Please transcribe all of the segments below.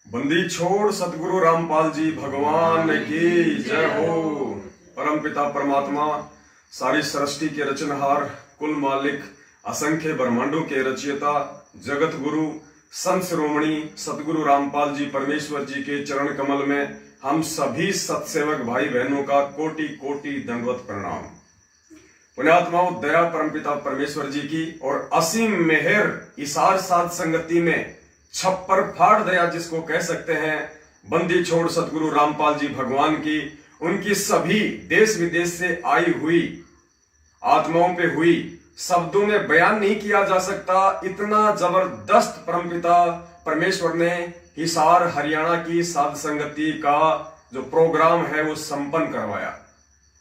बंदी छोड़ सतगुरु रामपाल जी भगवान की जय हो। परम पिता परमात्मा, सारी सृष्टि के रचनहार, कुल मालिक, असंख्य ब्रह्मांडों के रचयिता, जगत गुरु, संत शिरोमणि सतगुरु रामपाल जी परमेश्वर जी के चरण कमल में हम सभी सत्सेवक भाई बहनों का कोटि कोटि दंडवत प्रणाम। पुण्यात्माओं, दया परमपिता परमेश्वर जी की और असीम मेहर इसार साध संगति में छप्पर फाड़ दया जिसको कह सकते हैं, बंदी छोड़ सतगुरु रामपाल जी भगवान की, उनकी सभी देश विदेश से आई हुई आत्माओं पे हुई, शब्दों में बयान नहीं किया जा सकता। इतना जबरदस्त परमपिता परमेश्वर ने हिसार हरियाणा की साध संगति का जो प्रोग्राम है वो संपन्न करवाया।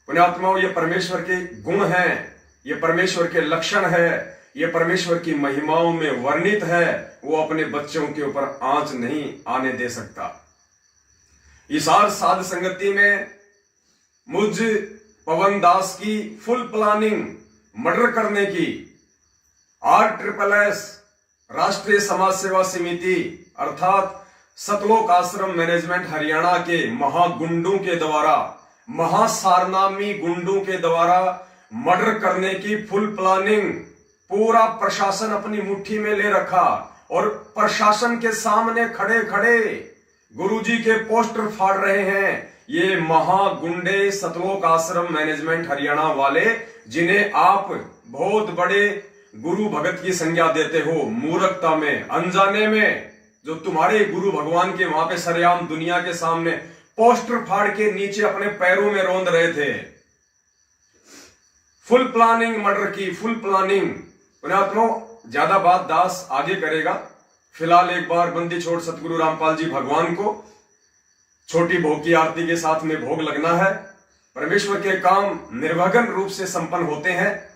पुण्यात्माओं, ये परमेश्वर के गुण हैं, ये परमेश्वर के लक्षण है, ये परमेश्वर की महिमाओं में वर्णित है। वो अपने बच्चों के ऊपर आंच नहीं आने दे सकता। हिसार साध संगति में मुझ पवन दास की फुल प्लानिंग मर्डर करने की RSSS राष्ट्रीय समाज सेवा समिति अर्थात सतलोक आश्रम मैनेजमेंट हरियाणा के महागुंडों के द्वारा, महासारनामी गुंडों के द्वारा मर्डर करने की फुल प्लानिंग पूरा प्रशासन अपनी मुट्ठी में ले रखा और प्रशासन के सामने खड़े खड़े गुरुजी के पोस्टर फाड़ रहे हैं ये महागुंडे सतलोक आश्रम मैनेजमेंट हरियाणा वाले, जिन्हें आप बहुत बड़े गुरु भगत की संज्ञा देते हो। मूर्खता में, अनजाने में, जो तुम्हारे गुरु भगवान के वहां पे सरेआम दुनिया के सामने पोस्टर फाड़ के नीचे अपने पैरों में रोंद रहे थे। फुल प्लानिंग मर्डर की, फुल प्लानिंग। पुण्यात्माओं, ज्यादा बात दास आगे करेगा। फिलहाल एक बार बंदी छोड़ सतगुरु रामपाल जी भगवान को छोटी भोग की आरती के साथ में भोग लगना है। परमेश्वर के काम निर्विघ्न रूप से संपन्न होते हैं।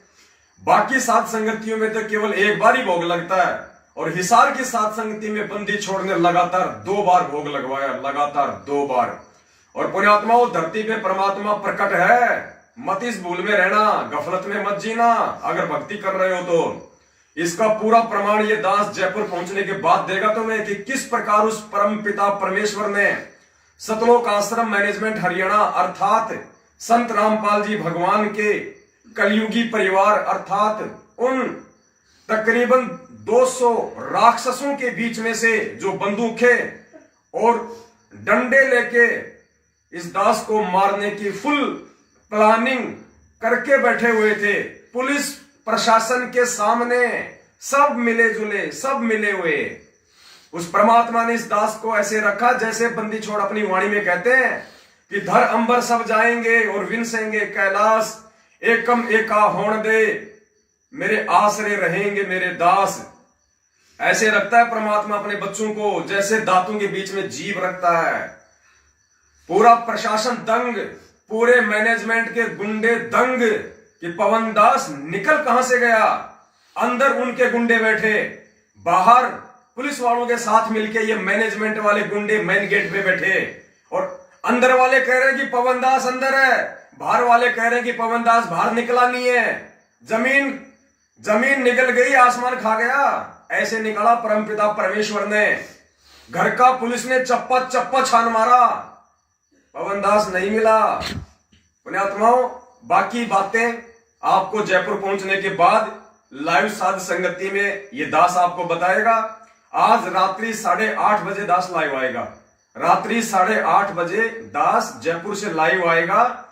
बाकी सात संगतियों में तो केवल एक बार ही भोग लगता है, और हिसार की सात संगति में बंदी छोड़ने लगातार 2 बार भोग लगवाया, लगातार 2 बार। और पुण्यात्माओं, धरती पे परमात्मा प्रकट है, मत इस भूल में रहना, गफलत में मत जीना अगर भक्ति कर रहे हो तो। इसका पूरा प्रमाण ये दास जयपुर पहुंचने के बाद देगा तुम्हें कि किस प्रकार उस परम पिता परमेश्वर ने सतलोक आश्रम मैनेजमेंट हरियाणा अर्थात संत रामपाल जी भगवान के कलयुगी परिवार अर्थात उन तकरीबन 200 राक्षसों के बीच में से जो बंदूकें और डंडे लेके इस दास को मारने की फुल प्लानिंग करके बैठे हुए थे, पुलिस प्रशासन के सामने सब मिले जुले, सब मिले हुए, उस परमात्मा ने इस दास को ऐसे रखा जैसे बंदी छोड़ अपनी वाणी में कहते हैं कि धर अंबर सब जाएंगे और विनसेंगे कैलाश, एकम एका होण दे मेरे आसरे रहेंगे मेरे दास। ऐसे रखता है परमात्मा अपने बच्चों को जैसे दांतों के बीच में जीभ रखता है। पूरा प्रशासन दंग, पूरे मैनेजमेंट के गुंडे दंग कि पवन दास निकल कहां से गया। अंदर उनके गुंडे बैठे, बाहर पुलिस वालों के साथ मिलके ये मैनेजमेंट वाले गुंडे मेन गेट पे बैठे, और अंदर वाले कह रहे हैं कि पवन दास अंदर है, बाहर वाले कह रहे हैं कि पवन दास बाहर निकला नहीं है। जमीन निकल गई, आसमान खा गया। ऐसे निकला परमपिता परमेश्वर ने। घर का पुलिस ने चप्पा चप्पा छान मारा, पवन दास नहीं मिला। पुण्यात्माओं, बाकी बातें आपको जयपुर पहुंचने के बाद लाइव साध संगति में ये दास आपको बताएगा। आज रात्रि 8:30 बजे दास लाइव आएगा। रात्रि 8:30 बजे दास जयपुर से लाइव आएगा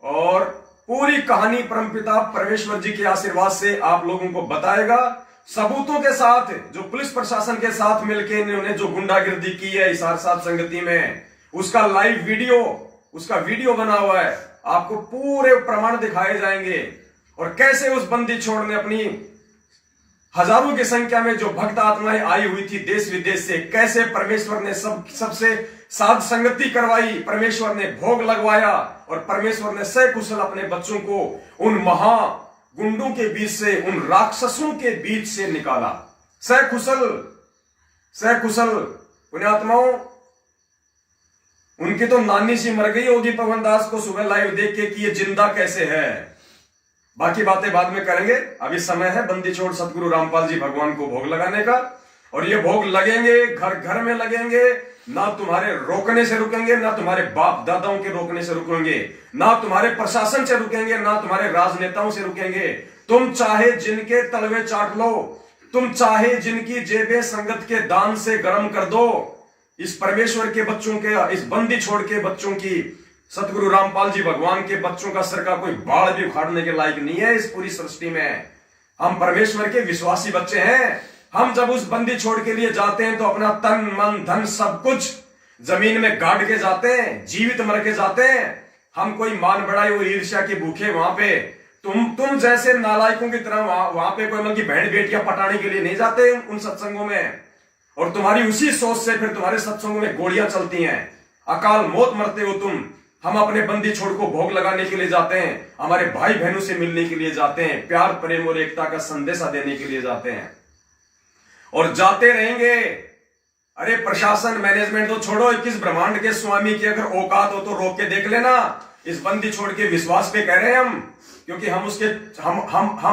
और पूरी कहानी परमपिता परमेश्वर जी के आशीर्वाद से आप लोगों को बताएगा, सबूतों के साथ। जो पुलिस प्रशासन के साथ मिलकर इन्होंने जो गुंडागिर्दी की है हिसार साध संगति में, उसका लाइव वीडियो, उसका वीडियो बना हुआ है, आपको पूरे प्रमाण दिखाए जाएंगे। और कैसे उस बंदी छोड़ ने अपनी हजारों की संख्या में जो भक्त आत्माएं आई हुई थी देश विदेश से, कैसे परमेश्वर ने सबसे साध संगति करवाई, परमेश्वर ने भोग लगवाया और परमेश्वर ने सकुशल अपने बच्चों को उन महा गुंडों के बीच से, उन राक्षसों के बीच से निकाला। सकुशल। पुण्यात्माओं, उनकी तो नानी सी मर गई होगी पवन दास को सुबह लाइव देख के कि ये जिंदा कैसे है। बाकी बातें बाद में करेंगे, अभी समय है बंदी छोड़ सतगुरु रामपाल जी भगवान को भोग लगाने का। और ये भोग लगेंगे, घर घर में लगेंगे। ना तुम्हारे रोकने से रुकेंगे, ना तुम्हारे बाप दादाओं के रोकने से रुकेंगे, ना तुम्हारे प्रशासन से रुकेंगे, ना तुम्हारे राजनेताओं से रुकेंगे। तुम चाहे जिनके तलवे चाट लो, तुम चाहे जिनकी जेबें संगत के दान से गर्म कर दो। इस परमेश्वर के बच्चों के, इस बंदी छोड़ के बच्चों की, सतगुरु रामपाल जी भगवान के बच्चों का सर का कोई बाल भी उखाड़ने के लायक नहीं है इस पूरी सृष्टि में। हम परमेश्वर के विश्वासी बच्चे हैं। हम जब उस बंदी छोड़ के लिए जाते हैं तो अपना तन मन धन सब कुछ जमीन में गाड़ के जाते हैं, जीवित मर के जाते हैं। हम कोई मान बढ़ाई और ईर्ष्या के भूखे वहां पे तुम जैसे नालायकों की तरह वहां पे कोई मतलब की बहन बेटियां पटाने के लिए नहीं जाते उन सत्संगों में। और तुम्हारी उसी सोच से फिर तुम्हारे सत्संगों में गोलियां चलती हैं, अकाल मौत मरते हो तुम। हम अपने बंदी छोड़ को भोग लगाने के लिए जाते हैं, हमारे भाई बहनों से मिलने के लिए जाते हैं, प्यार प्रेम और एकता का संदेशा देने के लिए जाते हैं और जाते रहेंगे। अरे प्रशासन मैनेजमेंट तो छोड़ो, किस ब्रह्मांड के स्वामी की अगर औकात हो तो रोक के देख लेना। इस बंदी छोड़ के विश्वास पे कह रहे हैं हम, क्योंकि हम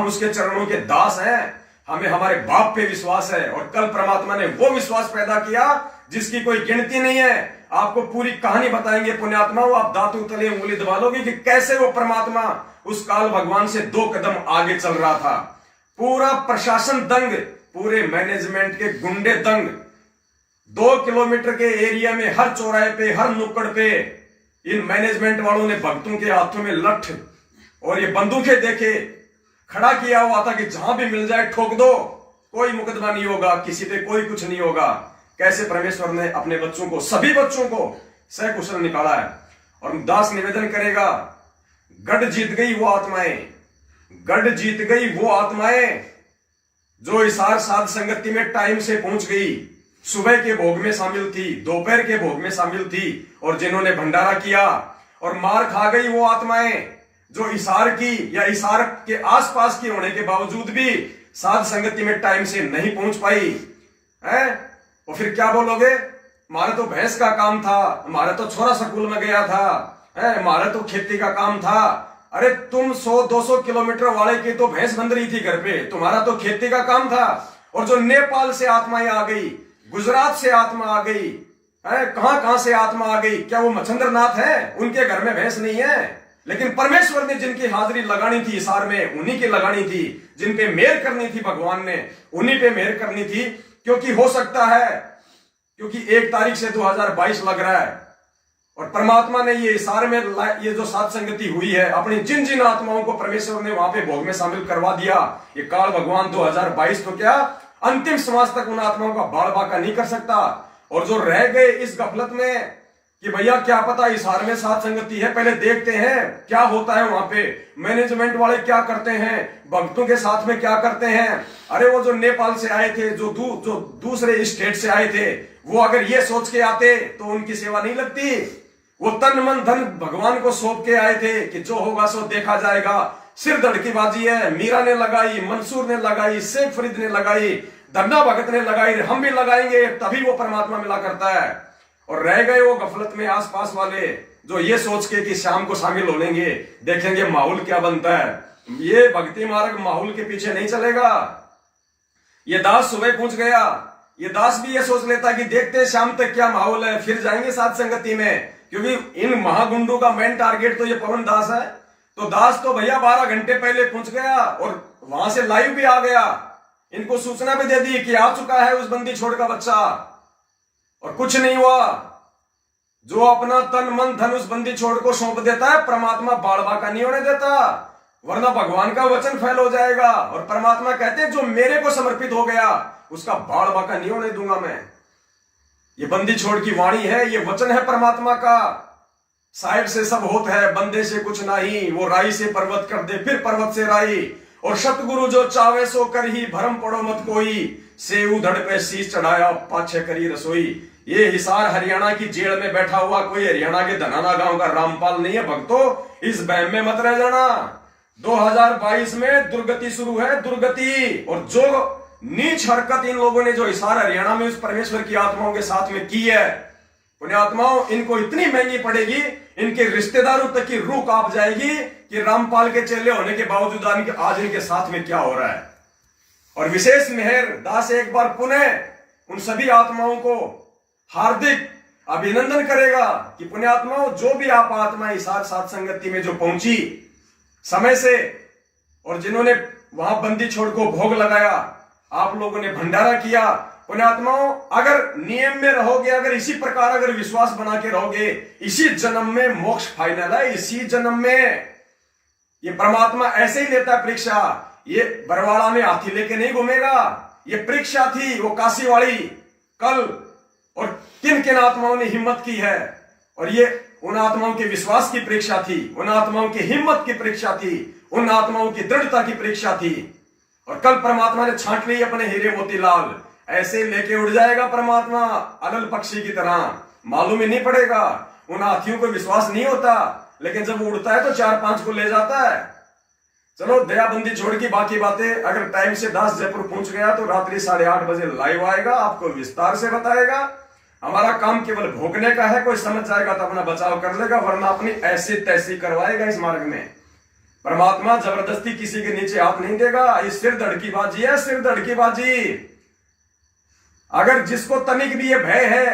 उसके चरणों के दास हैं। हमें हमारे बाप पे विश्वास है और कल परमात्मा ने वो विश्वास पैदा किया जिसकी कोई गिनती नहीं है। आपको पूरी कहानी बताएंगे पुण्यात्माओं, आप दांतों तले उंगली दबा लोगे कि कैसे वो परमात्मा उस काल भगवान से 2 कदम आगे चल रहा था। पूरा प्रशासन दंग, पूरे मैनेजमेंट के गुंडे दंग। 2 किलोमीटर के एरिया में हर चौराहे पे, हर नुक्कड़ पे इन मैनेजमेंट वालों ने भक्तों के हाथों में लठ और ये बंदूकें देखे खड़ा किया हुआ था कि जहां भी मिल जाए ठोक दो, कोई मुकदमा नहीं होगा, किसी पे कोई कुछ नहीं होगा। कैसे परमेश्वर ने अपने बच्चों को, सभी बच्चों को सकुशल निकाला है। और दास निवेदन करेगा, गढ़ जीत गई वो आत्माएं, गढ़ जीत गई वो आत्माएं जो हिसार साध संगति में टाइम से पहुंच गई, सुबह के भोग में शामिल थी, दोपहर के भोग में शामिल थी और जिन्होंने भंडारा किया। और मार खा गई वो आत्माएं जो हिसार की या हिसार के आसपास की होने के बावजूद भी साध संगति में टाइम से नहीं पहुंच पाई है। और फिर क्या बोलोगे, हमारा तो भैंस का काम था, हमारा तो छोरा स्कूल में गया था, हमारा तो खेती का काम था। अरे तुम 100-200 किलोमीटर वाले की तो भैंस बंध रही थी घर पे, तुम्हारा तो खेती का काम था। और जो नेपाल से आत्माएं आ गई, गुजरात से आत्मा आ गई, कहां से आत्मा आ गई, क्या वो मच्छंद्रनाथ है? उनके घर में भैंस नहीं है, लेकिन परमेश्वर ने जिनकी हाजिरी लगानी थी हिसार में, उन्हीं की लगानी थी। जिन पे मेहर करनी थी भगवान ने, उन्हीं पे मेहर करनी थी। क्योंकि हो सकता है, क्योंकि 1 तारीख से 2022 लग रहा है और परमात्मा ने ये हिसार में ये जो साध संगति हुई है, अपनी जिन जिन आत्माओं को परमेश्वर ने वहां पे भोग में शामिल करवा दिया, ये काल भगवान 2022 तो क्या अंतिम समाज तक उन आत्माओं का बाल बाका नहीं कर सकता। और जो रह गए इस गफलत में कि भैया क्या पता हिसार में साध संगति है, पहले देखते हैं क्या होता है वहां पे, मैनेजमेंट वाले क्या करते हैं, भक्तों के साथ में क्या करते हैं। अरे वो जो नेपाल से आए थे, जो दूसरे स्टेट से आए थे, वो अगर ये सोच के आते तो उनकी सेवा नहीं लगती। वो तन मन धन भगवान को सौंप के आए थे कि जो होगा सो देखा जाएगा। सिर धड़कीबाजी है, मीरा ने लगाई, मंसूर ने लगाई, शेख फरीद ने लगाई, धन्ना भगत ने लगाई, हम भी लगाएंगे, तभी वो परमात्मा मिला करता है। और रह गए वो गफलत में आसपास वाले जो ये सोच के कि शाम को शामिल हो लेंगे, देखेंगे माहौल क्या बनता है। ये भक्ति मार्ग माहौल के पीछे नहीं चलेगा। ये दास सुबह पहुंच गया, ये दास भी ये सोच लेता कि देखते हैं शाम तक क्या माहौल है, फिर जाएंगे साध संगति में। क्योंकि इन महागुंडों का मेन टारगेट तो ये पवन दास है। तो दास तो भैया 12 घंटे पहले पहुंच गया और वहां से लाइव भी आ गया, इनको सूचना भी दे दी कि आ चुका है उस बंदी छोड़ का बच्चा। और कुछ नहीं हुआ। जो अपना तन मन धन उस बंदी छोड़ को सौंप देता है, परमात्मा बाड़ बाका नहीं होने देता, वरना भगवान का वचन फैल हो जाएगा। और परमात्मा कहते हैं जो मेरे को समर्पित हो गया उसका बाड़ बाका नहीं होने दूंगा मैं। ये बंदी छोड़ की वाणी है, ये वचन है परमात्मा का। साहिब से सब होत है, बंदे से कुछ नहीं, वो राई से पर्वत कर दे, फिर पर्वत से राई। और सतगुरु जो चावे सो कर ही, भरम पड़ो मत कोई, से उधड़ पे शीश चढ़ाया, पाछे करी रसोई। ये हिसार हरियाणा की जेल में बैठा हुआ कोई हरियाणा के धनाना गांव का रामपाल नहीं है भक्तों, इस बहम में मत रह जाना। 2022 में दुर्गति शुरू है, दुर्गति। और जो नीच हरकत इन लोगों ने जो हिसार हरियाणा में उस परमेश्वर की आत्माओं के साथ में की है, पुण्यात्माओं, इनको इतनी महंगी पड़ेगी, इनके रिश्तेदारों तक की रूह कांप जाएगी कि रामपाल के चेले होने के बावजूद आज इनके साथ में क्या हो रहा है। और विशेष मेहर दास एक बार पुनः उन सभी आत्माओं को हार्दिक अभिनंदन करेगा कि पुण्यात्माओं, जो भी आप आत्मा इस साथ संगति में जो पहुंची समय से और जिन्होंने वहां बंदी छोड़ को भोग लगाया, आप लोगों ने भंडारा किया, पुण्यात्माओं अगर नियम में रहोगे, अगर इसी प्रकार अगर विश्वास बना के रहोगे, इसी जन्म में मोक्ष फाइनल है। इसी जन्म में ये परमात्मा ऐसे ही लेता है परीक्षा। ये बरवाड़ा में हाथी लेके नहीं घूमेगा, ये परीक्षा थी वो काशी वाली कल, और किन किन आत्माओं ने हिम्मत की है, और ये उन आत्माओं के विश्वास की परीक्षा थी, उन आत्माओं की हिम्मत की परीक्षा थी, उन आत्माओं की दृढ़ता की परीक्षा थी। और कल परमात्मा ने छांट ली अपने हीरे मोतीलाल, ऐसे लेके उड़ जाएगा परमात्मा अनल पक्षी की तरह, मालूम ही नहीं पड़ेगा। उन हाथियों को विश्वास नहीं होता, लेकिन जब उड़ता है तो 4-5 को ले जाता है। चलो दयाबंदी छोड़ की बाकी बातें, अगर टाइम से दास जयपुर पहुंच गया तो रात्रि 8:30 बजे लाइव आएगा, आपको विस्तार से बताएगा। हमारा काम केवल भोगने का है, कोई समझ जाएगा तो अपना बचाव कर लेगा, वरना अपनी ऐसी तैसी करवाएगा। इस मार्ग में परमात्मा जबरदस्ती किसी के नीचे हाथ नहीं देगा। ये सिर धड़की बाजी है, सिर धड़की बाजी। अगर जिसको तनिक भी ये भय है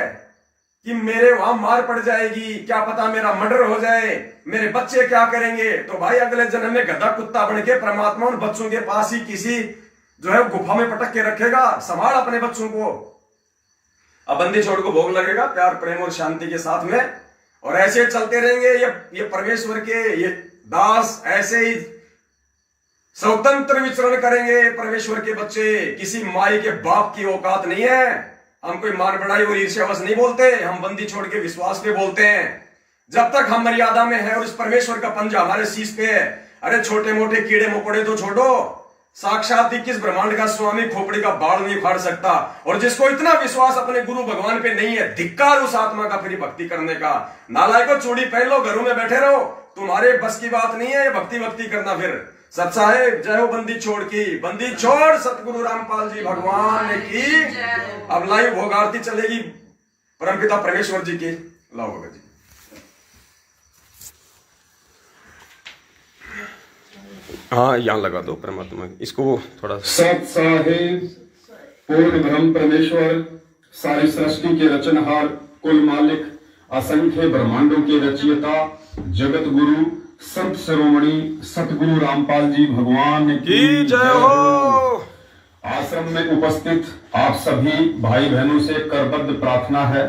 कि मेरे वहां मार पड़ जाएगी, क्या पता मेरा मर्डर हो जाए, मेरे बच्चे क्या करेंगे, तो भाई अगले जन्म में गधा कुत्ता बन के परमात्मा उन बच्चों के पास ही किसी जो है गुफा में पटक के रखेगा। संभाल अपने बच्चों को। अब बंदी छोड़ को भोग लगेगा प्यार प्रेम और शांति के साथ में, और ऐसे चलते रहेंगे। ये परमेश्वर के ये दास ऐसे ही स्वतंत्र विचरण करेंगे। परमेश्वर के बच्चे, किसी माई के बाप की औकात नहीं है। हम कोई मार बढ़ाई और ईर्ष्यावश नहीं बोलते, हम बंदी छोड़ के विश्वास पे बोलते हैं। जब तक हम मर्यादा में है और इस परमेश्वर का पंजा हमारे शीश पे है, अरे छोटे मोटे कीड़े मकोड़े तो छोड़ो, साक्षात 21 ब्रह्मांड का स्वामी खोपड़ी का बाल नहीं फाड़ सकता। और जिसको इतना विश्वास अपने गुरु भगवान पे नहीं है, धिक्कार उस आत्मा का फिर भक्ति करने का। नालायको चूड़ी पहन लो, घरों में बैठे रहो, तुम्हारे बस की बात नहीं है भक्ति करना। फिर सत साहेब जय हो बंदी छोड़ की, बंदी छोड़ सतगुरु रामपाल जी भगवान की। अब लाइव भोग आरती चलेगी परमपिता परमेश्वर जी की। लाओ भगत जी। हाँ यहाँ लगा दो परमात्मा, इसको थोड़ा। सत साहेब पूर्ण ब्रह्म परमेश्वर, सारी सृष्टि के रचनहार, कुल मालिक, असंख्य ब्रह्मांडों के रचयिता, जगत गुरु संत शिरोमणि सतगुरु रामपाल जी भगवान की जय हो। आश्रम में उपस्थित आप सभी भाई बहनों से करबद्ध प्रार्थना है,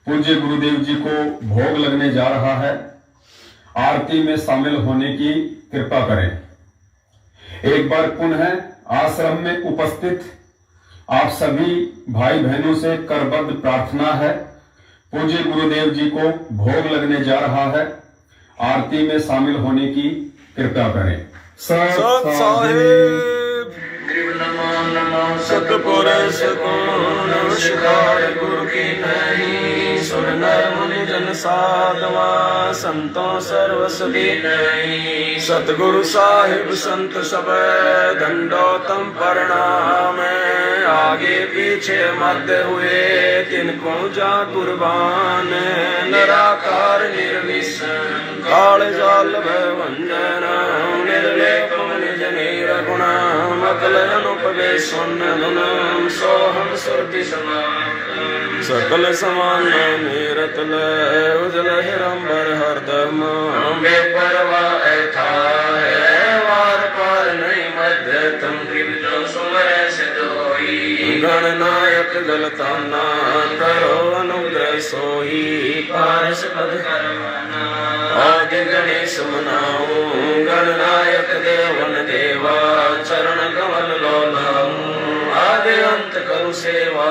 पूज्य गुरुदेव जी को भोग लगने जा रहा है, आरती में शामिल होने की कृपा करें। एक बार पुनः आश्रम में उपस्थित आप सभी भाई बहनों से करबद्ध प्रार्थना है, पूज्य गुरुदेव जी को भोग लगने जा रहा है, आरती में शामिल होने की कृपा करें। सत साहिब सतपुरुष को नमस्कार गुरु की नहीं, सुर नर मुनि जन साधवा संतों सर्वसदी नहीं। सतगुरु साहिब संत सब दंडोतम प्रणाम, आगे पीछे मध्य हुए तिनको जा कुर्बान। निराकार निर्विशन काल जाल भंजन, निर्लेप निज निरगुण मकल अनुपवेश सोहम सुरति समान। सकल समान मेरतल उजल हिरंबर हरदम, बेपरवाह था है वार पार नहीं मध्य तुम जो सुमर से दोई। गणनायक गलताना करो अनुग्रह सोही, पारस पद करवाना आदि गणेश मनाऊं। गणनायक देवन देवा चरण कमल लोलाऊं, आदि अंत करूं सेवा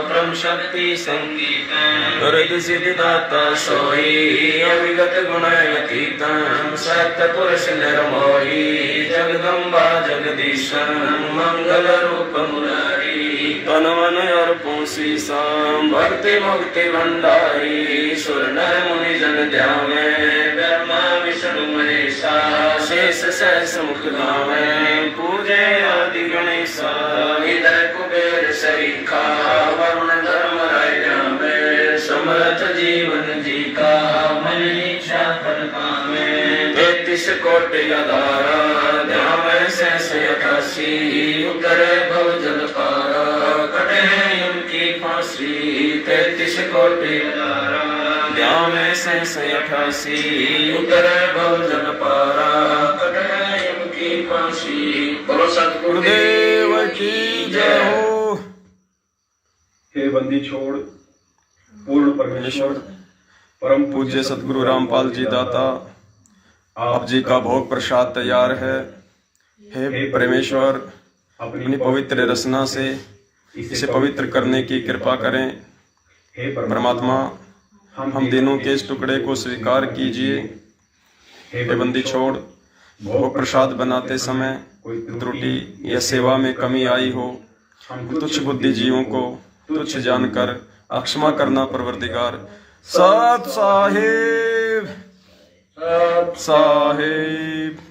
ब्रह्म शक्ति संगीतम। हृदय सिद्धि दाता सोई, अविगत गुण अतीतम। सत्य पुरुष निर्मोही, जगदम्बा जगदीशम। मंगल रूप मुरारी, तन मन अर्पण शीशम। भक्ति मुक्ति भंडारी, सुर नर मुनि जन ध्यावे। ब्रह्मा विष्णु महेशा, शेष सहस मुख गावे। पूजे आदि गणेशा, हृदय कुबेर सरीखा। वरुण धर्म राय जावे, समर्थ जीवन जी का। मन इच्छा फल पावे, 33 कोटि अधारा। ध्यान सहस 88, उतरे भव जल पारा। कटे उनकी 84 33 कोटि ब्यामे सैंस 88 उतरे भवजन पारा कटने यम की फांसी। बोलो सतगुरुदेव की जय हो। हे बंदी छोड़ पूर्ण परमेश्वर परम पूज्य सतगुरु रामपाल जी दाता, आप जी का भोग प्रसाद तैयार है। हे परमेश्वर, अपनी पवित्र रचना से इसे पवित्र करने की कृपा करें। हे परमात्मा, हम दिनों के इस टुकड़े को स्वीकार कीजिए। हे बंदी छोड़, भोग प्रसाद बनाते समय कोई त्रुटि या सेवा में कमी आई हो, तुच्छ बुद्धि जीवों को तुच्छ जानकर अक्षमा करना परवरदिगार। सत साहिब, सत साहिब।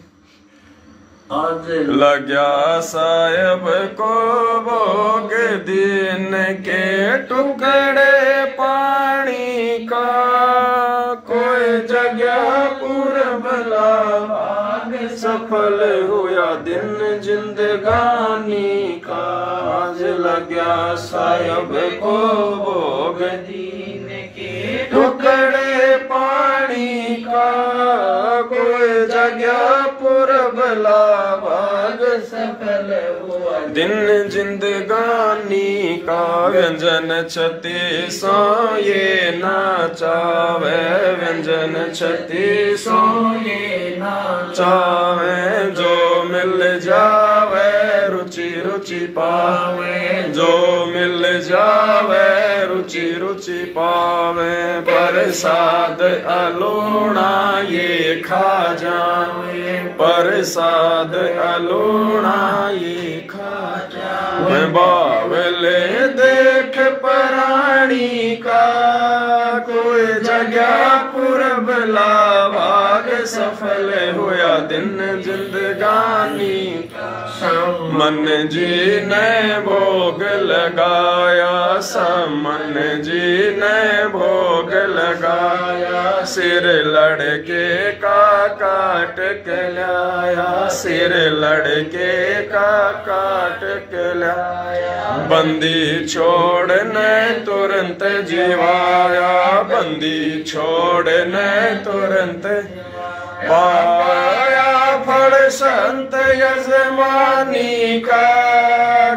आज लग्या साहेब को भोग दिन के टुकड़े पानी का, कोई जगह पूरबला भाग सफल हुआ दिन जिंदगानी का। आज लग्या साहेब को भोग दिन के टुकड़े पानी का, कोई जगह पूरबला भाग सफल हुआ दिन जिंदगानी का। व्यंजन छत्तीसों ये नाचावे, व्यंजन छत्तीसों ये नाचावे। जो मिल जावे रुचि रुचि पावे, जो मिल जावे रुचि रुचि पावे। प्रसाद अलोना ये खा जावे, प्रसाद अलोना ये खा जावे। बावले देख प्राणी का, कोई जगह पूरबला भाग सफल हुआ दिन जिंदगानी का। मन जी ने भोग लगाया, समन जी ने भोग लगाया। सिर लड़के का काट के लाया, सिर लड़के का काट के लाया। बंदी छोड़ने तुरंत जीवाया, बंदी छोड़ने तुरंत पाया। फल संत यजमानी का,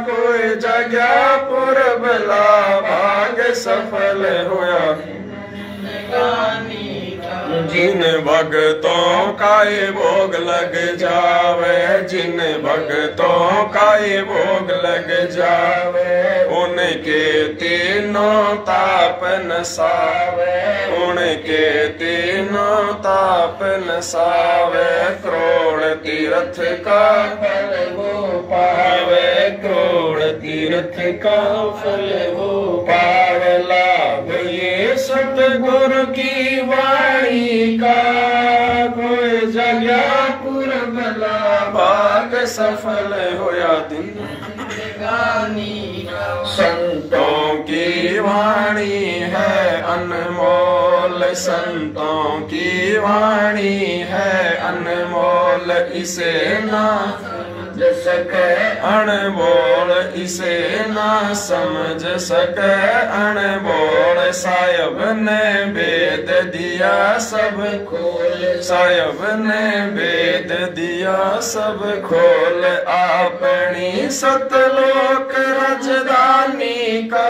कोई जगह पूरबला भाग सफल हुआ जिन भगतों का ये भोग लग जावे, जिन भगतों का ये भोग लग जावे। उनके तीनों ताप नसावे, उनके तीनों ताप नसावे। करोड़ तीर्थ का फल वो पावे, करोड़ तीर्थ का फल वो पावे। लाभ ये सतगुरु की वाणी का, कोई जगह पूरबला भाग सफल होया दिन जिंदगानी का। संतों की वाणी है अनमोल, संतों की वाणी है अनमोल। इसे ना समझ सके अनमोल, इसे ना समझ सके अनमोल। साहिब ने वेद दिया सब खोल, साहिब ने वेद दिया सब खोल। अपनी सतलोक राजधानी का,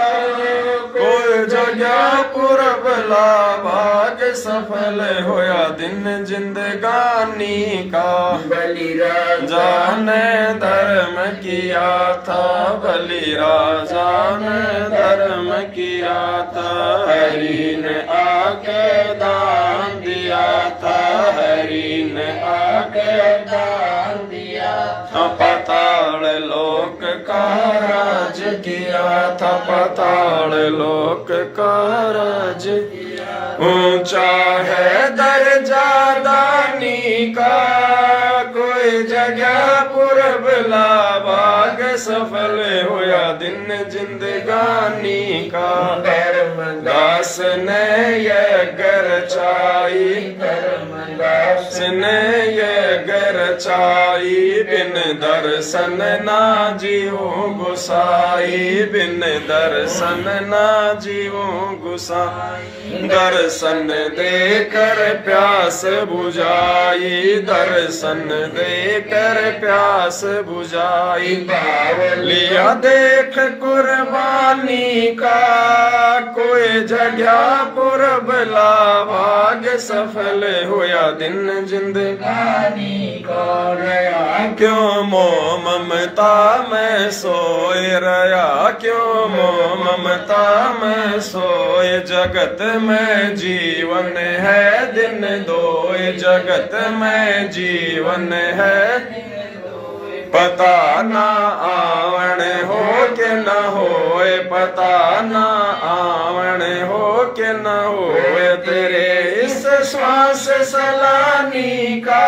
कोई जगह पूरबला भाग सफल होया दिन जिंदगानी का। बलि राजा ने धर्म किया था, बलि राजा ने धर्म किया था। हरि ने आके दान दिया था, हरि ने आके दान दिया था। पाताल लोक का राज किया था, पाताल लोक का राज। ऊंचा है दर्जा दानी का, कोई जगह पूरबला भाग सफल होया दिन जिंदगानी का। धर्मदास ने ये गरचाई, धर्मदास ने ये गरचाई। बिन दर्शन ना जीवो गोसाई, बिन दर्शन ना जीवो गोसाई। दर्शन दे कर प्यास बुझाई, दर्शन दे कर प्यास बुझाई। लिया देख कुर्बानी का कोई जगह पुरब लाभाग, सफल होया दिन जिंदगानी का। क्यों मोह ममता में सोए रया, क्यों मोह ममता में सोए। जगत में जीवन है दिन दोए, जगत में जीवन है पता ना आवण हो के न होए, पता ना आवण हो के न होए। तेरे इस श्वास सलानी का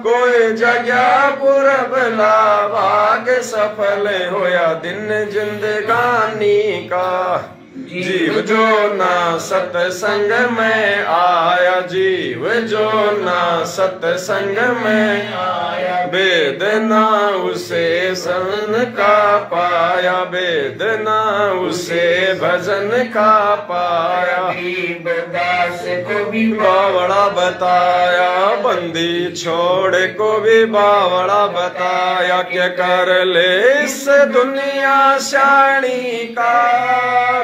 कोई जगह पुरब लाभाग, सफल होया दिन जिंदगानी का। जीव जो ना सत्संग में आया, जीव जो ना सत्संग में आया। वेद ना उसे सन का पाया, वेद ना उसे भजन का पाया। दास को भी बावड़ा बताया, बंदी छोड़ को भी बावड़ा बताया। क्या कर ले इस दुनिया शाणी का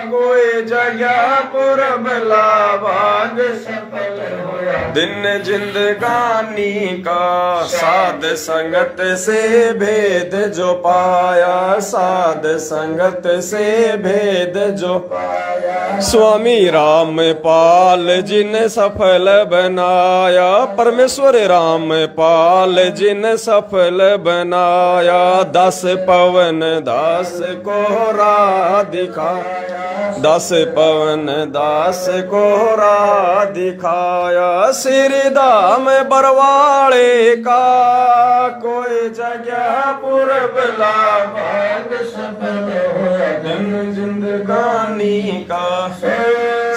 कोई जगह पुरब लाभाग, सफल होया दिन जिंदगानी का। साध संगत से भेद जो पाया, साध संगत से भेद जो पाया। स्वामी राम पाल जिन सफल बनाया, परमेश्वर राम पाल जिन सफल बनाया। 10 पवन दास को राह दिखाया, 10 पवन दास को राह दिखाया। श्री धाम बरवाड़े का कोई जगह पुरब लाभाग, सफल होया दिन जिंदगानी का।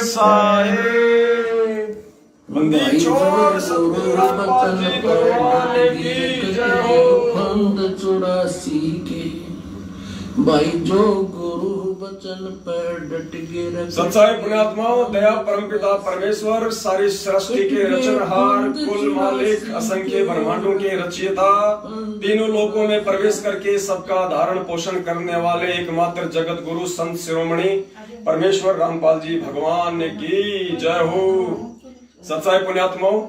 साए बंदी छोड़ सतगुरु रामपाल जी भगवान की जय हो। फंद 84 के भाई जो गुरु वचन पर डट के सच्चाई पुण्यात्माओं, दया परमपिता परमेश्वर, सारी सृष्टि के रचनहार, कुल मालिक, असंख्य ब्रह्मांडों के रचयिता, तीनों लोकों में प्रवेश करके सबका धारण पोषण करने वाले एकमात्र जगत गुरु संत शिरोमणि परमेश्वर रामपाल जी भगवान की जय हो। सच्चाई पुण्यात्माओं,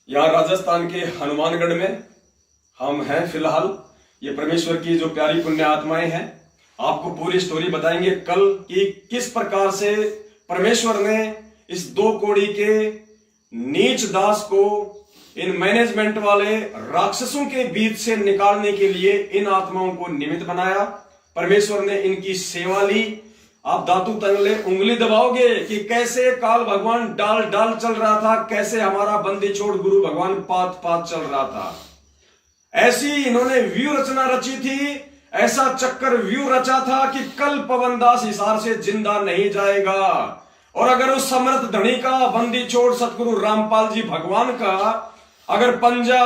यहाँ राजस्थान के हनुमानगढ़ में हम हैं फिलहाल। ये परमेश्वर की जो प्यारी पुण्य आत्माएं हैं, आपको पूरी स्टोरी बताएंगे कल कि किस प्रकार से परमेश्वर ने इस 2 कोड़ी के नीच दास को इन मैनेजमेंट वाले राक्षसों के बीच से निकालने के लिए इन आत्माओं को निमित्त बनाया। परमेश्वर ने इनकी सेवा ली। आप दातू तंगले उंगली दबाओगे कि कैसे काल भगवान डाल डाल चल रहा था, कैसे हमारा बंदी छोड़ गुरु भगवान पात पात चल रहा था। ऐसी इन्होंने व्यू रचना रची थी, ऐसा चक्कर व्यू रचा था कि कल पवनदास हिसार से जिंदा नहीं जाएगा। और अगर उस समर्थ धनी का, बंदी छोड़ सतगुरु रामपाल जी भगवान का अगर पंजा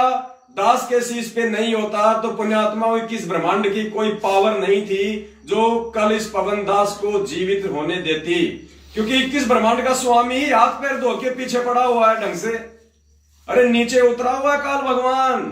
दास के शीश पे नहीं होता तो पुण्यात्माओं की इस ब्रह्मांड की कोई पावर नहीं थी जो कल इस पवनदास को जीवित होने देती। क्योंकि 21 ब्रह्मांड का स्वामी ही हाथ पैर धो के पीछे पड़ा हुआ है ढंग से। अरे नीचे उतरा हुआ है काल भगवान,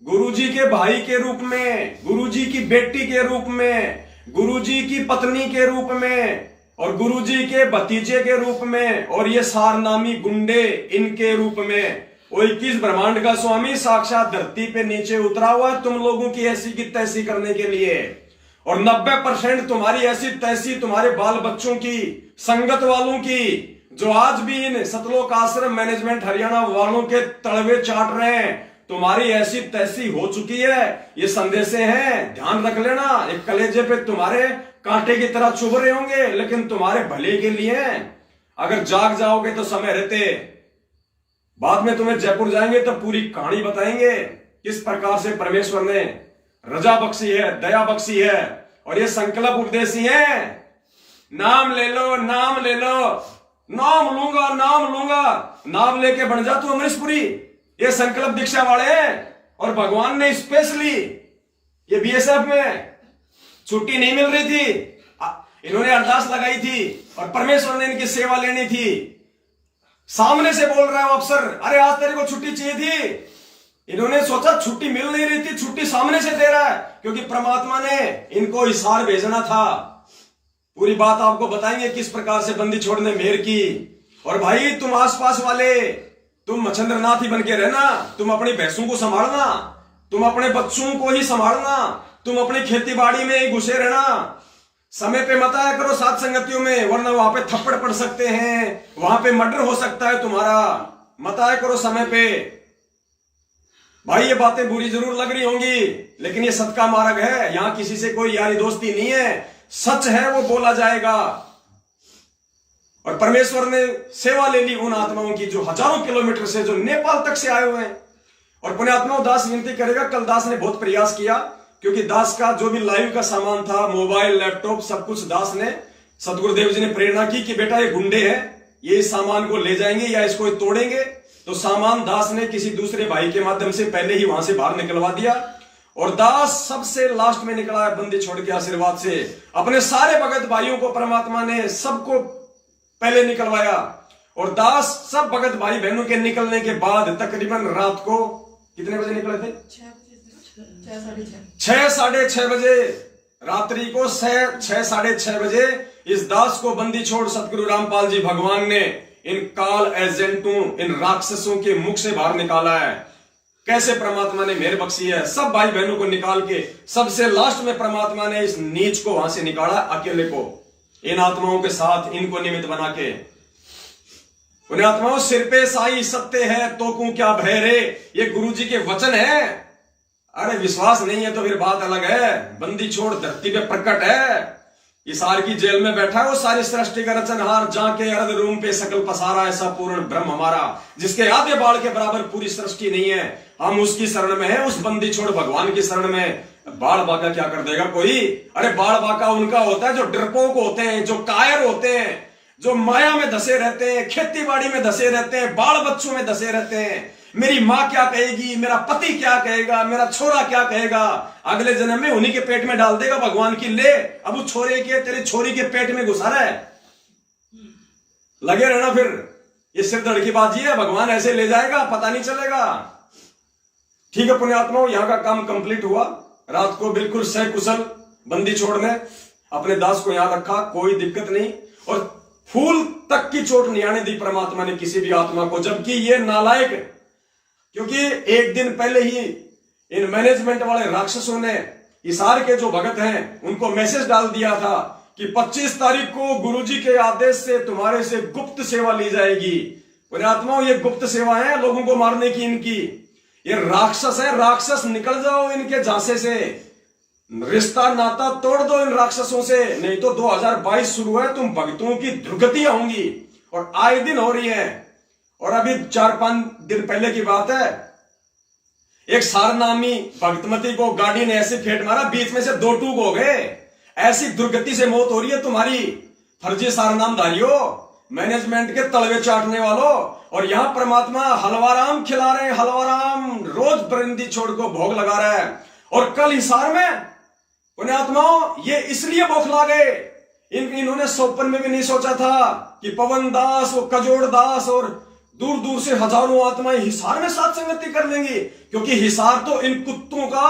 गुरुजी के भाई के रूप में, गुरुजी की बेटी के रूप में, गुरुजी की पत्नी के रूप में और गुरुजी के भतीजे के रूप में, और ये सारनामी गुंडे इनके रूप में। वो 21 ब्रह्मांड का स्वामी साक्षात धरती पे नीचे उतरा हुआ है तुम लोगों की ऐसी की तैसी करने के लिए। और 90% तुम्हारी ऐसी तैसी तुम्हारे बाल बच्चों की, संगत वालों की, जो आज भी इन सतलोक आश्रम मैनेजमेंट हरियाणा वालों के तलवे चाट रहे हैं, तुम्हारी ऐसी तैसी हो चुकी है। ये संदेशे हैं, ध्यान रख लेना। एक कलेजे पे तुम्हारे कांटे की तरह चुभ रहे होंगे, लेकिन तुम्हारे भले के लिए। अगर जाग जाओगे तो समय रहते, बाद में तुम्हें जयपुर जाएंगे तो पूरी कहानी बताएंगे किस प्रकार से परमेश्वर ने रजा बख्शी है, दया बख्शी है। और ये संकल्प उपदेशी है, नाम ले लो, नाम ले लो, नाम लूंगा, नाम लूंगा, नाम लेके बन जा तू अमरीशपुरी। ये संकल्प दीक्षा वाले हैं और भगवान ने स्पेशली ये बीएसएफ में छुट्टी नहीं मिल रही थी, इन्होंने अरदास लगाई थी और परमेश्वर ने इनकी सेवा लेनी थी। सामने से बोल रहा है वो अफसर, अरे आज तेरे को छुट्टी चाहिए थी। इन्होंने सोचा छुट्टी मिल नहीं रही थी, छुट्टी सामने से दे रहा है, क्योंकि परमात्मा ने इनको हिसार भेजना था। पूरी बात आपको बताएंगे किस प्रकार से बंदी छोड़ने मेहर की। और भाई तुम आसपास वाले, तुम मच्छंद्रनाथ ही बन के रहना, तुम अपनी भैंसों को संभालना, तुम अपने बच्चों को ही संभालना, तुम अपनी खेती बाड़ी में ही घुसे रहना। समय पे मत आया करो साथ संगतियों में, वरना वहां पे थप्पड़ पड़ सकते हैं, वहां पे मर्डर हो सकता है तुम्हारा। मत आया करो समय पे। भाई ये बातें बुरी जरूर लग रही होंगी, लेकिन ये सत्य का मार्ग है। यहां किसी से कोई यारी दोस्ती नहीं है, सच है वो बोला जाएगा। और परमेश्वर ने सेवा ले ली उन आत्माओं की जो हजारों किलोमीटर से, जो नेपाल तक से आए हुए हैं। और पुण्यात्माओं, दास विनती करेगा, कल दास ने बहुत प्रयास किया, क्योंकि दास का जो भी लाइव का सामान था, मोबाइल, लैपटॉप, सब कुछ दास ने, सतगुरुदेव जी ने प्रेरणा की कि बेटा ये गुंडे हैं, ये इस सामान को ले जाएंगे या इसको तोड़ेंगे। तो सामान दास ने किसी दूसरे भाई के माध्यम से पहले ही वहां से बाहर निकलवा दिया। और दास सबसे लास्ट में निकला है बंदी छोड़ के आशीर्वाद से। अपने सारे भगत भाइयों को परमात्मा ने सबको पहले निकलवाया। और दास सब भगत भाई बहनों के निकलने के बाद तकरीबन रात को कितने बजे निकले थे? 6 साढ़े 6 बजे रात्रि को 6 साढ़े 6 बजे इस दास को बंदी छोड़ सतगुरु रामपाल जी भगवान ने इन काल एजेंटों, इन राक्षसों के मुख से बाहर निकाला है। कैसे परमात्मा ने मेहर बख्शी है। सब भाई बहनों को निकाल के सबसे लास्ट में परमात्मा ने इस नीच को वहां से निकाला, अकेले को, इन आत्माओं के साथ, इनको निमित्त बना के। उन्हें आत्माओं, सिर पे साई सत्य है तो को क्या भय रे, ये गुरु जी के वचन है। अरे विश्वास नहीं है तो फिर बात अलग है। बंदी छोड़ धरती पे प्रकट है, हिसार की जेल में बैठा है वो सारी सृष्टि का रचनहार, जाके अर्ध रूम पे सकल पसारा, ऐसा पूर्ण ब्रह्म हमारा, जिसके आधे बाल के बराबर पूरी सृष्टि नहीं है। हम उसकी शरण में है, उस बंदी छोड़ भगवान की शरण में। बाल बाका क्या कर देगा कोई? अरे बाल बाका उनका होता है जो डरपोक होते हैं, जो कायर होते हैं, जो माया में धसे रहते हैं, खेती बाड़ी में धसे रहते हैं, बाल बच्चों में धसे रहते हैं। मेरी माँ क्या कहेगी, मेरा पति क्या कहेगा, मेरा छोरा क्या कहेगा, अगले जन्म में उन्हीं के पेट में डाल देगा भगवान की। ले अब उस छोरे के, तेरी छोरी के पेट में घुसा रहा है, लगे रहना। फिर ये सिर धड़ की बाजी है, भगवान ऐसे ले जाएगा, पता नहीं चलेगा। ठीक है पुण्यात्माओं, यहां का काम कंप्लीट हुआ। रात को बिल्कुल सकुशल बंदी छोड़ने अपने दास को यहां रखा, कोई दिक्कत नहीं। और फूल तक की चोट नहीं आने दी परमात्मा ने किसी भी आत्मा को, जबकि ये नालायक, क्योंकि एक दिन पहले ही इन मैनेजमेंट वाले राक्षसों ने हिसार के जो भगत हैं उनको मैसेज डाल दिया था कि 25 तारीख को गुरुजी के आदेश से तुम्हारे से गुप्त सेवा ली जाएगी। पुण्यात्माओं, ये गुप्त सेवा है लोगों को मारने की इनकी। ये राक्षस है, राक्षस निकल जाओ इनके झांसे से, रिश्ता नाता तोड़ दो इन राक्षसों से, नहीं तो 2022 शुरू है, तुम भक्तों की दुर्गतियां होंगी और आए दिन हो रही है। और अभी 4-5 दिन पहले की बात है, एक सारनामी भक्तमती को गाड़ी ने ऐसे फेंट मारा, बीच में से 2 टूक हो गए। ऐसी दुर्गति से मौत हो रही है तुम्हारी फर्जी सारनामधारियों, मैनेजमेंट के तलवे चाटने वालों। और यहां परमात्मा हलवाराम खिला रहे हैं, हलवाराम रोज बंदी छोड़ को भोग लगा रहा है। और कल हिसार में पुण्यात्माओं ये इसलिए बौखला गए, इन्होंने सौपन में भी नहीं सोचा था कि पवन दास, वो कजोड़ दास और दूर दूर से हजारों आत्माएं हिसार में साथ संगति कर लेंगी, क्योंकि हिसार तो इन कुत्तों का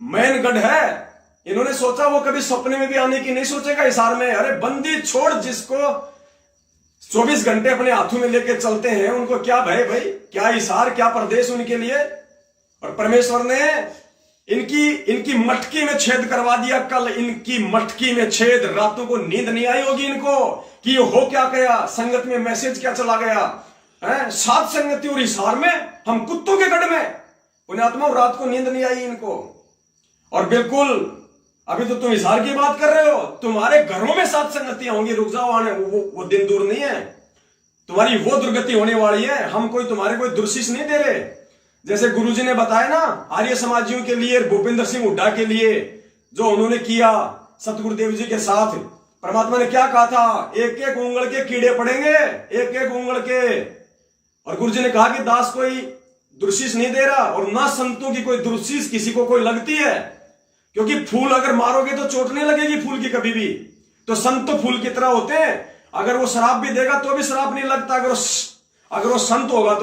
मैनगढ़ है। इन्होंने सोचा वो कभी सपने में भी आने की नहीं सोचेगा हिसार में। अरे बंदी छोड़ जिसको 24 घंटे अपने हाथों में लेके चलते हैं, उनको क्या भय भाई, क्या हिसार, क्या प्रदेश उनके लिए। और परमेश्वर ने इनकी मटकी में छेद करवा दिया। कल इनकी मटकी में छेद, रातों को नींद नहीं आई होगी इनको कि ये हो क्या गया, संगत में मैसेज क्या चला गया है, सात संगति और हिसार में, हम कुत्तों के गढ़ में। पुण्यात्मा, रात को नींद नहीं आई इनको। और बिल्कुल अभी तो तुम हिसार की बात कर रहे हो, तुम्हारे घरों में सात संगतियां होंगी, रुक जाओ आने, वो दिन दूर नहीं है, तुम्हारी वो दुर्गति होने वाली है। हम तुम्हारे कोई दुर्शिष नहीं दे रहे। जैसे गुरुजी ने बताया ना आर्य समाजियों के लिए, भूपेंद्र सिंह हुड्डा के लिए, जो उन्होंने किया सतगुरुदेव जी के साथ, परमात्मा ने क्या कहा था, एक एक उंगल के कीड़े पड़ेंगे, एक एक उंगल के। और गुरुजी ने कहा कि दास कोई दुर्शीष नहीं दे रहा और ना संतों की कोई दुर्शीष किसी को कोई लगती है, क्योंकि फूल अगर मारोगे तो चोट नहीं लगेगी फूल की कभी भी। तो संत तो फूल की तरह होते हैं, अगर वो शराब भी देगा तो भी शराब नहीं लगता अगर वो संत होगा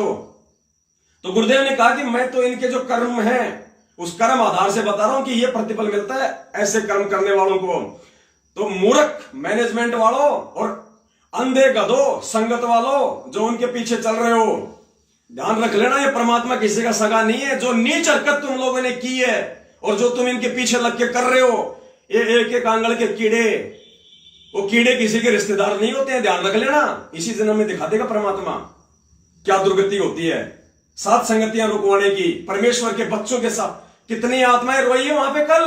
तो गुरुदेव ने कहा कि मैं तो इनके जो कर्म हैं उस कर्म आधार से बता रहा हूं कि ये प्रतिफल मिलता है ऐसे कर्म करने वालों को। तो मूर्ख मैनेजमेंट वालों और अंधे गधों संगत वालों जो उनके पीछे चल रहे हो, ध्यान रख लेना, ये परमात्मा किसी का सगा नहीं है। जो नीच हरकत तुम लोगों ने की है और जो तुम इनके पीछे लग के कर रहे हो, ये एक एक आंगल के कीड़े, वो कीड़े किसी के रिश्तेदार नहीं होते हैं, ध्यान रख लेना। इसी जन्म में दिखा देगा परमात्मा क्या दुर्गति होती है। सात संगतियां रुकवाने की परमेश्वर के बच्चों के साथ कितनी आत्माएं रोई है वहां पे कल।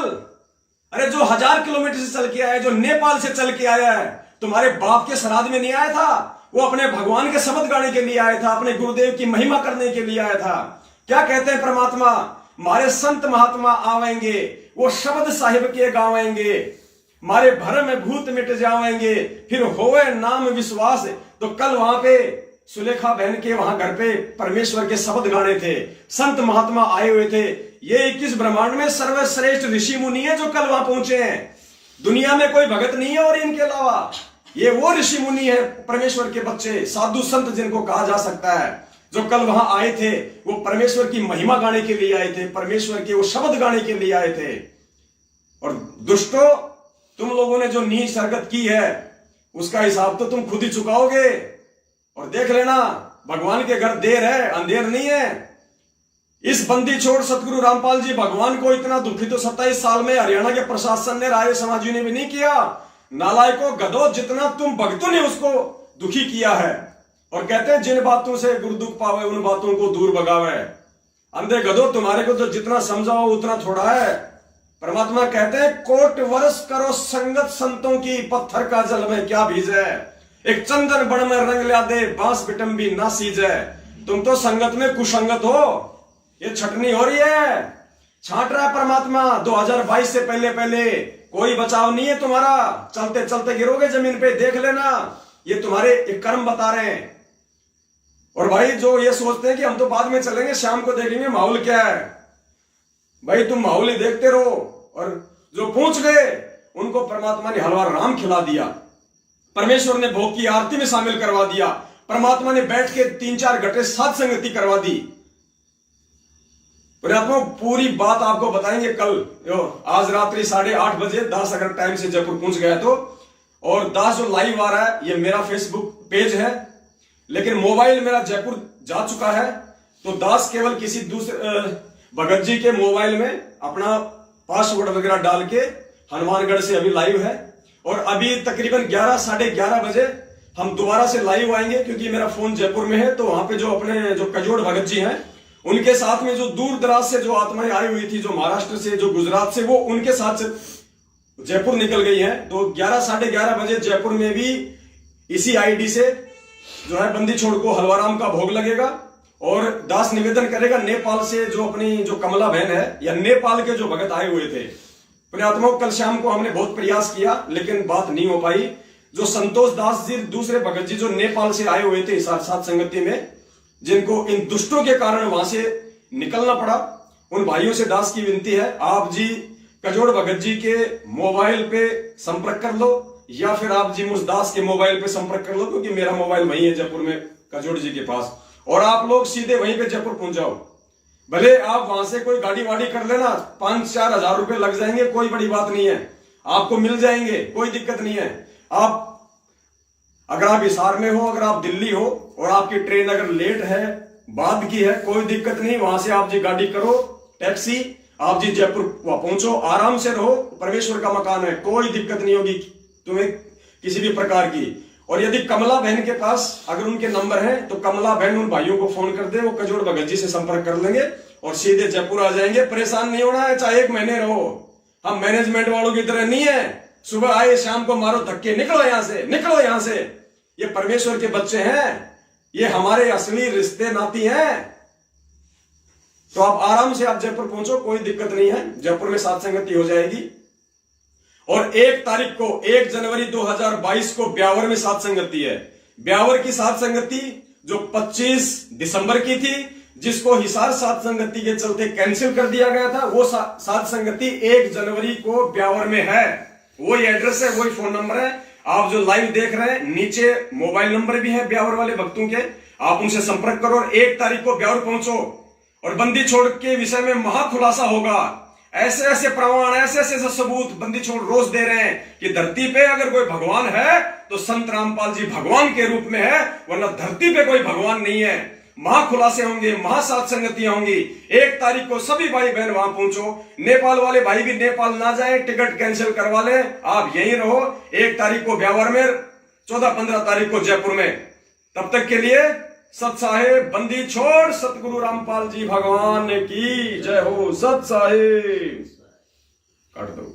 अरे जो 1000 किलोमीटर से चल के आया है, जो नेपाल से चल के आया है, तुम्हारे बाप के श्राद्ध में नहीं आया था, वो अपने भगवान के शब्द गाने के लिए आया था, अपने गुरुदेव की महिमा करने के लिए आया था। क्या कहते हैं परमात्मा, मारे संत महात्मा आवेंगे, वो शब्द साहिब के गावेंगे, मारे भरम में भूत मिट जावेंगे, फिर होवे नाम विश्वास। तो कल वहां पे सुलेखा बहन के वहां घर पे परमेश्वर के शब्द गाने थे, संत महात्मा आए हुए थे। ये 21 ब्रह्मांड में सर्वश्रेष्ठ ऋषि मुनि है जो कल वहां पहुंचे हैं। दुनिया में कोई भगत नहीं है और इनके अलावा ये वो ऋषि मुनि है, परमेश्वर के बच्चे, साधु संत जिनको कहा जा सकता है, जो कल वहां आए थे। वो परमेश्वर की महिमा गाने के लिए आए थे, परमेश्वर के वो शब्द गाने के लिए आए थे। और दुष्टों, तुम लोगों ने जो नीच हरकत की है उसका हिसाब तो तुम खुद ही चुकाओगे। और देख लेना, भगवान के घर देर है अंधेर नहीं है। इस बंदी छोड़ सतगुरु रामपाल जी भगवान को इतना दुखी तो 27 साल में हरियाणा के प्रशासन ने, राय समाजियों ने भी नहीं किया। नालायकों गधों, जितना तुम भक्तों ने उसको दुखी किया है। और कहते हैं जिन बातों से गुरु दुख पावे उन बातों को दूर भगावे। अंधे गधों, तुम्हारे को तो जितना समझाओ उतना थोड़ा है। परमात्मा कहते हैं कोट वर्ष करो संगत संतों की, पत्थर का जल में क्या भीजे, एक चंदन बण में रंग ला दे, बांस बिटम्बी ना सीजे। तुम तो संगत में कुसंगत हो, ये छटनी हो रही है, छांट रहा है परमात्मा। 2022 से पहले कोई बचाव नहीं है तुम्हारा, चलते चलते गिरोगे जमीन पे, देख लेना। ये तुम्हारे एक कर्म बता रहे हैं। और भाई जो ये सोचते हैं कि हम तो बाद में चलेंगे, शाम को देखेंगे माहौल क्या है, भाई तुम माहौल ही देखते रहो। और जो पहुंच गए उनको परमात्मा ने हलवा राम खिला दिया, परमेश्वर ने भोग की आरती में शामिल करवा दिया, परमात्मा ने बैठ के 3-4 घंटे साथ संगति करवा दी। परमात्मा पूरी बात आपको बताएंगे कल। आज रात्रि 8:30 बजे दास अगर टाइम से जयपुर पहुंच गया तो। और दास जो लाइव आ रहा है ये मेरा फेसबुक पेज है, लेकिन मोबाइल मेरा जयपुर जा चुका है। तो दास केवल किसी दूसरे भगत जी के मोबाइल में अपना पासवर्ड वगैरह डाल के हनुमानगढ़ से अभी लाइव है। और अभी तकरीबन 11 साढ़े 11 बजे हम दोबारा से लाइव आएंगे, क्योंकि मेरा फोन जयपुर में है। तो वहां पे जो अपने जो कजोड़ भगत जी हैं उनके साथ में जो दूर दराज से जो आत्माएं आई हुई थी, जो महाराष्ट्र से, जो गुजरात से, वो उनके साथ से जयपुर निकल गई हैं। तो 11 साढ़े 11 बजे जयपुर में भी इसी आईडी से जो है बंदी छोड़ को हलवाराम का भोग लगेगा। और दास निवेदन करेगा नेपाल से जो अपनी जो कमला बहन है, या नेपाल के जो भगत आए हुए थे पुण्यात्माओं, कल शाम को हमने बहुत प्रयास किया लेकिन बात नहीं हो पाई। जो संतोष दास जी दूसरे भगत जी जो नेपाल से आए हुए थे साथ संगति में, जिनको इन दुष्टों के कारण वहां से निकलना पड़ा, उन भाइयों से दास की विनती है, आप जी कजोड़ भगत जी के मोबाइल पे संपर्क कर लो, या फिर आप जी मुझ दास के मोबाइल पे संपर्क कर लो, क्योंकि मेरा मोबाइल वही है जयपुर में कजोड़ जी के पास। और आप लोग सीधे वहीं पे जयपुर पहुंच जाओ। भले आप वहां से कोई गाड़ी वाड़ी कर लेना, 5-4 हजार रुपए लग जाएंगे, कोई बड़ी बात नहीं है, आपको मिल जाएंगे, कोई दिक्कत नहीं है। आप अगर आप हिसार में हो, अगर आप दिल्ली हो और आपकी ट्रेन अगर लेट है, बाद की है, कोई दिक्कत नहीं, वहां से आप जी गाड़ी करो, टैक्सी, आप जी जयपुर पहुंचो, आराम से रहो, परमेश्वर का मकान है, कोई दिक्कत नहीं होगी तुम्हें किसी भी प्रकार की। और यदि कमला बहन के पास अगर उनके नंबर हैं तो कमला बहन उन भाइयों को फोन कर दे, वो कजोड़ भगत जी से संपर्क कर लेंगे और सीधे जयपुर आ जाएंगे। परेशान नहीं होना है, चाहे 1 महीने रहो। हम मैनेजमेंट वालों की तरह नहीं है, सुबह आए शाम को मारो धक्के, निकलो यहां से, निकलो यहां से। ये परमेश्वर के बच्चे हैं, ये हमारे असली रिश्ते नाती हैं। तो आप आराम से आप जयपुर पहुंचो, कोई दिक्कत नहीं है, जयपुर में साथ संगति हो जाएगी। और 1 तारीख को 1 जनवरी 2022 को ब्यावर में साथ संगति है। ब्यावर की साथ संगति जो 25 दिसंबर की थी, जिसको हिसार साध संगति के चलते कैंसिल कर दिया गया था, वो साध संगति 1 जनवरी को ब्यावर में है। वही एड्रेस है, वही फोन नंबर है। आप जो लाइव देख रहे हैं, नीचे मोबाइल नंबर भी है ब्यावर वाले भक्तों के, आप उनसे संपर्क करो और 1 तारीख को ब्यावर पहुंचो और बंदी छोड़ के विषय में महाखुलासा होगा। ऐसे ऐसे प्रमाण, ऐसे ऐसे सबूत बंदी छोड़ रोज दे रहे हैं कि धरती पे अगर कोई भगवान है तो संत रामपाल जी भगवान के रूप में है, वरना धरती पे कोई भगवान नहीं है। महाखुलासे होंगे, महासाध संगतियां होंगी। 1 तारीख को सभी भाई बहन वहां पहुंचो। नेपाल वाले भाई भी नेपाल ना जाए, टिकट कैंसिल करवा ले, आप यहीं रहो। 1 तारीख को ब्यावर में, 14-15 तारीख को जयपुर में। तब तक के लिए सत साहेब, बंदी छोड़ सतगुरु रामपाल जी भगवान की जय हो। सत साहेब, काट दो।